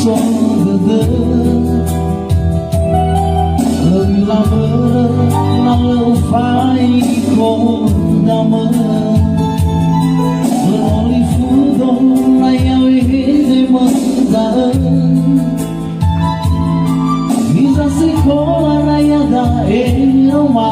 cho từ lần là mơ năng lâu phải không đã mơ rồi phút đông nay ao hết mơ ra vì ra sẽ khó là nay đã em mà